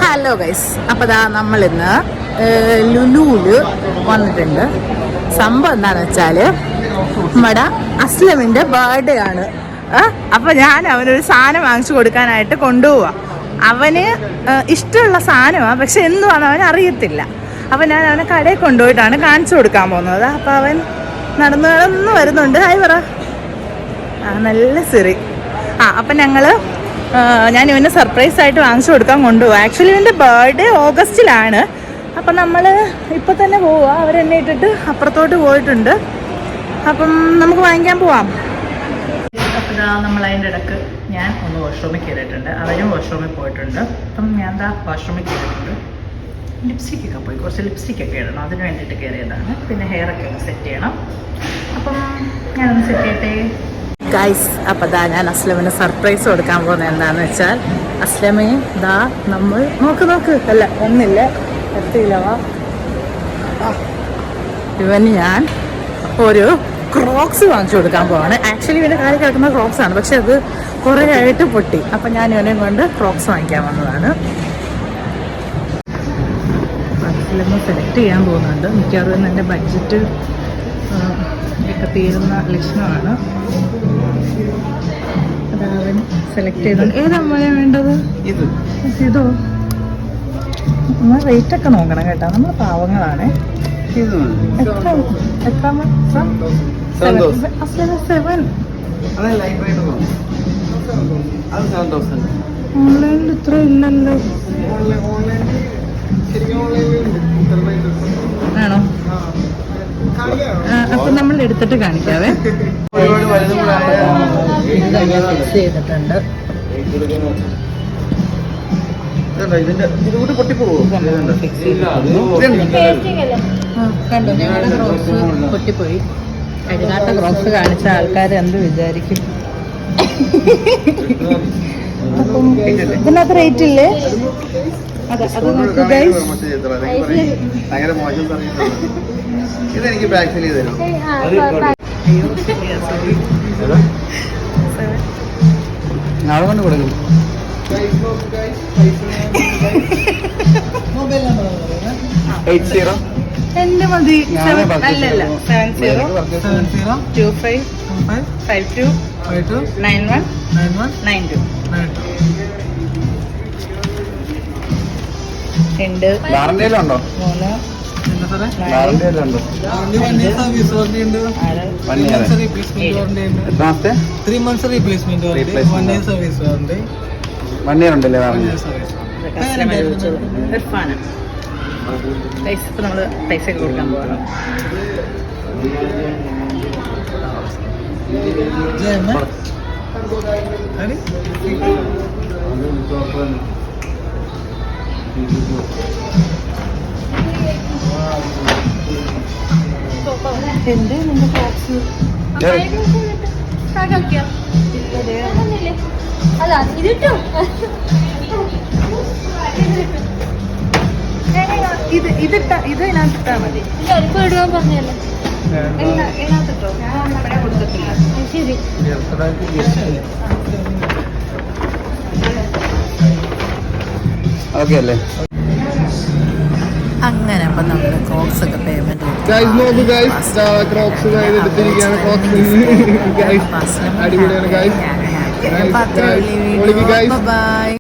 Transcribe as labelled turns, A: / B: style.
A: Hello guys, അപ്പോൾ നമ്മൾ ഇന്ന് ലുലുവില് വന്നിട്ടുണ്ട്. സംഭവം എന്താണെന്ന് വെച്ചാൽ നമ്മുടെ അസ്ലമിൻ്റെ ബർത്ത്ഡേ ആണ്. അപ്പോൾ ഞാൻ അവനൊരു സാധനം വാങ്ങിച്ചു കൊടുക്കാനായിട്ട് കൊണ്ടുപോവാം. അവന് ഇഷ്ടമുള്ള സാധനമാണ്, പക്ഷെ എന്തുവാണ് അവൻ അറിയത്തില്ല. അപ്പോൾ ഞാൻ അവനെ കടയിൽ കൊണ്ടുപോയിട്ടാണ് കാണിച്ചു കൊടുക്കാൻ പോകുന്നത്. അപ്പോൾ അവൻ നടന്നു വരുന്നുണ്ട്. ഹായ് പറ. നല്ല സിറി. അപ്പം ഞാൻ ഇവന് സർപ്രൈസ് ആയിട്ട് വാങ്ങിച്ചു കൊടുക്കാൻ കൊണ്ടുപോകാം. ആക്ച്വലി ഇവൻ്റെ ബർത്ത്ഡേ ഓഗസ്റ്റിലാണ്. അപ്പം നമ്മൾ ഇപ്പം തന്നെ പോവുക. അവരെന്നെ ഇട്ടിട്ട് അപ്പുറത്തോട്ട് പോയിട്ടുണ്ട്. അപ്പം നമുക്ക് വാങ്ങിക്കാൻ പോവാം. അപ്പം നമ്മൾ അതിൻ്റെ ഇടയ്ക്ക് ഞാൻ ഒന്ന് വാഷ്റൂമിൽ കയറിയിട്ടുണ്ട്. അവരും വാഷ്റൂമിൽ പോയിട്ടുണ്ട്. അപ്പം ഞാൻ വാഷ്റൂമിൽ കയറിയിട്ടുണ്ട്. ലിപ്സ്റ്റിക്കൊക്കെ പോയി കുറച്ച് ലിപ്സ്റ്റിക്കൊക്കെ ഇടണം, അതിന് വേണ്ടിയിട്ട് കയറിയതാണ്. പിന്നെ ഹെയറൊക്കെ ഒന്ന് സെറ്റ് ചെയ്യണം. അപ്പം ഞാനൊന്ന് സെറ്റ് ചെയ്യട്ടെ ഗൈസ്. അപ്പം ഞാൻ അസ്ലമിന് സർപ്രൈസ് കൊടുക്കാൻ പോകുന്നത് എന്താണെന്ന് വെച്ചാൽ, അസ്ലമേ നമ്മൾ നോക്ക് അല്ല ഒന്നില്ല എത്തിയില്ലവാ. ഇവന് ഞാൻ ഒരു ക്രോക്സ് വാങ്ങിച്ചു കൊടുക്കാൻ പോവാണ്. ആക്ച്വലി ഇവൻ്റെ കാര്യം കിടക്കുന്ന ക്രോക്സ് ആണ്, പക്ഷെ അത് കുറേ ആയിട്ട് പൊട്ടി. അപ്പം ഞാൻ ഇവനെയും കൊണ്ട് ക്രോക്സ് വാങ്ങിക്കാൻ വന്നതാണ്. അസ്ലമ സെലക്ട് ചെയ്യാൻ പോകുന്നുണ്ട്. മിക്കവാറും എൻ്റെ ബഡ്ജറ്റ് ഒക്കെ തീരുന്ന ലക്ഷണമാണ്. അതവൻ സെലക്ട് ചെയ്തത്. ഏതമ്മയാണ് വേണ്ടത്? ഇതോ? നമ്മൾ റേറ്റ് ഒക്കെ നോക്കണം കേട്ടോ, നമ്മൾ പാവങ്ങളാണ്. എത്ര 7? ഓൺലൈനിൽ ഇത്ര ഇല്ലല്ലോ. ആണോ? അപ്പൊ നമ്മൾ എടുത്തിട്ട് കാണിക്കാവേ. ഫിക്സ് ചെയ്തിട്ടുണ്ട്. കണ്ടോ, ഞങ്ങളുടെ ക്രോക്സ് പൊട്ടിപ്പോയി. കഴുകാത്ത ക്രോക്സ് കാണിച്ച ആൾക്കാർ എന്ത് വിചാരിക്കും? അപ്പം ഇതിനകത്ത് റേറ്റ് ഇല്ലേ? അത് നോക്കൂ ഗൈസ്.
B: ഇതെനിക്ക് ബാക്ക് ചെയ്ത് തരും. നാളെ കൊണ്ട് കൊടുക്കും.
A: എന്റെ മതി. അല്ലല്ല 7025529192 ഉണ്ട്.
B: 3 months replacement warranty, 1 year service warranty. 1 year ഉണ്ടല്ലേ?
A: ഇപ്പൊ നമ്മള് പൈസ ഒക്കെ കൊടുക്കാൻ പോകണം. എന്ത് നിന്റെ ബോക്സ് ഇതിനകത്തിട്ടാ മതി. ഇതിനകത്തിട്ടോ, ഞാൻ അവിടെ കൊടുത്തിട്ടില്ല. ശരി.
B: ഓക്കെ അല്ലേ?
A: അങ്ങനെ അപ്പം നമ്മൾ ക്രോക്സ് ഒക്കെ പേയ്മെന്റ്
B: അടിപൊളിയാണ്.